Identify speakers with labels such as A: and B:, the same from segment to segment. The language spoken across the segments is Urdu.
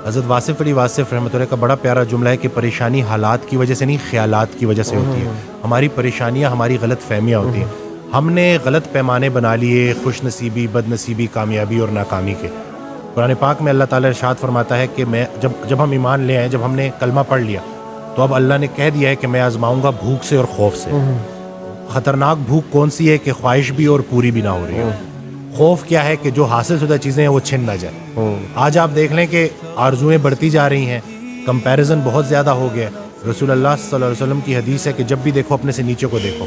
A: حضرت واصف علی واصف رحمۃ اللہ کا بڑا پیارا جملہ ہے کہ پریشانی حالات کی وجہ سے نہیں، خیالات کی وجہ سے ہوتی ہے. ہماری پریشانیاں ہماری غلط فہمیاں ہوتی ہیں. ہم نے غلط پیمانے بنا لیے خوش نصیبی، بد نصیبی، کامیابی اور ناکامی کے. قرآن پاک میں اللہ تعالیٰ ارشاد فرماتا ہے کہ میں جب ہم ایمان لے آئے، جب ہم نے کلمہ پڑھ لیا تو اب اللہ نے کہہ دیا ہے کہ میں آزماؤں گا بھوک سے اور خوف سے. خطرناک بھوک کون سی ہے کہ خواہش بھی اور پوری بھی نہ ہو رہی ہے. خوف کیا ہے کہ جو حاصل شدہ چیزیں ہیں وہ چھن نہ جائے. آج آپ دیکھ لیں کہ آرزویں بڑھتی جا رہی ہیں، کمپیریزن بہت زیادہ ہو گیا. رسول اللہ صلی اللہ علیہ وسلم کی حدیث ہے کہ جب بھی دیکھو اپنے سے نیچے کو دیکھو.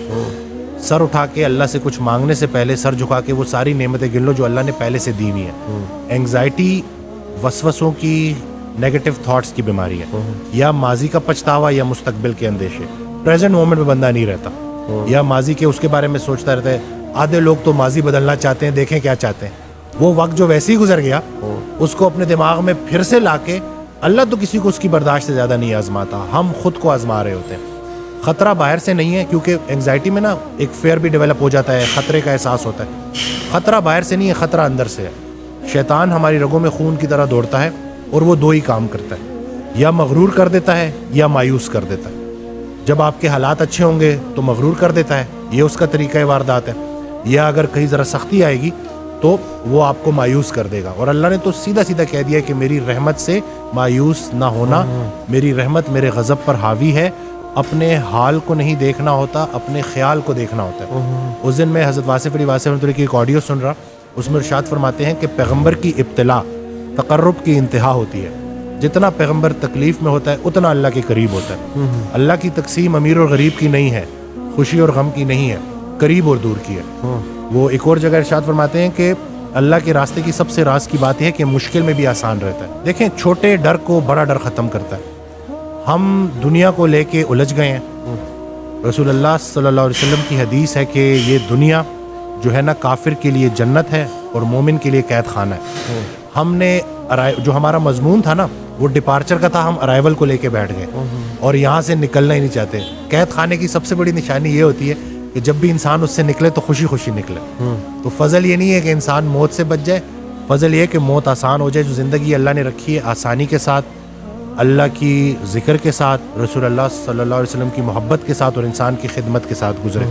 A: سر اٹھا کے اللہ سے کچھ مانگنے سے پہلے سر جھکا کے وہ ساری نعمتیں گن لو جو اللہ نے پہلے سے دی ہوئی ہیں. اینگزائٹی وسوسوں کی، نیگیٹو تھاٹس کی بیماری ہے. یا ماضی کا پچھتاوا یا مستقبل کے اندیشے. پریزنٹ مومنٹ میں بندہ نہیں رہتا، یا ماضی کے اس کے بارے میں سوچتا رہتا ہے. آدھے لوگ تو ماضی بدلنا چاہتے ہیں، دیکھیں کیا چاہتے ہیں. وہ وقت جو ویسے ہی گزر گیا اس کو اپنے دماغ میں پھر سے لا کے، اللہ تو کسی کو اس کی برداشت سے زیادہ نہیں آزماتا، ہم خود کو آزما رہے ہوتے ہیں. خطرہ باہر سے نہیں ہے، کیونکہ انگزائٹی میں نا ایک فیئر بھی ڈیولپ ہو جاتا ہے، خطرے کا احساس ہوتا ہے. خطرہ باہر سے نہیں ہے، خطرہ اندر سے ہے. شیطان ہماری رگوں میں خون کی طرح دوڑتا ہے اور وہ دو ہی کام کرتا ہے، یا مغرور کر دیتا ہے یا مایوس کر دیتا ہے. جب آپ کے حالات اچھے ہوں گے تو مغرور کر دیتا ہے، یہ اس کا طریقہ واردات ہے. یا اگر کہیں ذرا سختی آئے گی تو وہ آپ کو مایوس کر دے گا. اور اللہ نے تو سیدھا سیدھا کہہ دیا کہ میری رحمت سے مایوس نہ ہونا، میری رحمت میرے غضب پر حاوی ہے. اپنے حال کو نہیں دیکھنا ہوتا، اپنے خیال کو دیکھنا ہوتا ہے. اس دن میں حضرت واصف علی واصف رحمۃ اللہ کی ایک آڈیو سن رہا، اس میں ارشاد فرماتے ہیں کہ پیغمبر کی ابتلا تقرب کی انتہا ہوتی ہے. جتنا پیغمبر تکلیف میں ہوتا ہے اتنا اللہ کے قریب ہوتا ہے. اللہ کی تقسیم امیر اور غریب کی نہیں ہے، خوشی اور غم کی نہیں ہے، قریب اور دور کی ہے. وہ ایک اور جگہ ارشاد فرماتے ہیں کہ اللہ کے راستے کی سب سے راز کی بات ہے کہ مشکل میں بھی آسان رہتا ہے. دیکھیں، چھوٹے ڈر کو بڑا ڈر ختم کرتا ہے. ہم دنیا کو لے کے الجھ گئے ہیں. رسول اللہ صلی اللہ علیہ وسلم کی حدیث ہے کہ یہ دنیا جو ہے نا کافر کے لیے جنت ہے اور مومن کے لیے قید خانہ ہے. ہم نے جو ہمارا مضمون تھا نا وہ ڈپارچر کا تھا، ہم ارائیول کو لے کے بیٹھ گئے اور یہاں سے نکلنا ہی نہیں چاہتے. قید خانے کی سب سے بڑی نشانی یہ ہوتی ہے کہ جب بھی انسان اس سے نکلے تو خوشی خوشی نکلے. تو فضل یہ نہیں ہے کہ انسان موت سے بچ جائے، فضل یہ ہے کہ موت آسان ہو جائے. جو زندگی اللہ نے رکھی ہے آسانی کے ساتھ، اللہ کی ذکر کے ساتھ، رسول اللہ صلی اللہ علیہ وسلم کی محبت کے ساتھ اور انسان کی خدمت کے ساتھ گزرے.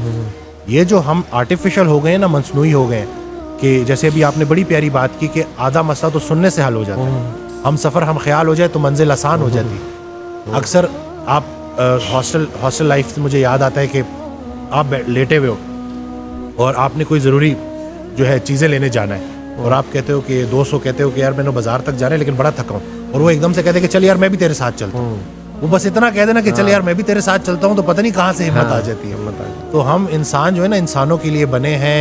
A: یہ جو ہم آرٹیفیشل ہو گئے ہیں نا، مصنوعی ہو گئے ہیں، کہ جیسے ابھی آپ نے بڑی پیاری بات کی کہ آدھا مسئلہ تو سننے سے حل ہو جاتا ہے. ہم سفر ہم خیال ہو جائے تو منزل آسان ہو جاتی. اکثر آپ ہاسٹل لائف سے مجھے یاد آتا ہے کہ آپ لیٹے ہوئے ہو اور آپ نے کوئی ضروری جو ہے چیزیں لینے جانا ہے اور آپ کہتے ہو کہ دوست کو کہتے ہو کہ یار میں نے بازار تک جانا ہے لیکن بڑا تھکا ہوں، اور وہ ایک دم سے کہتے ہیں کہ چل یار میں بھی تیرے ساتھ چلتا ہوں. وہ بس اتنا کہہ دینا کہ چل یار میں بھی تیرے ساتھ چلتا ہوں تو پتہ نہیں کہاں سے ہمت آ جاتی ہے. تو ہم انسان جو ہے نا انسانوں کے لیے بنے ہیں.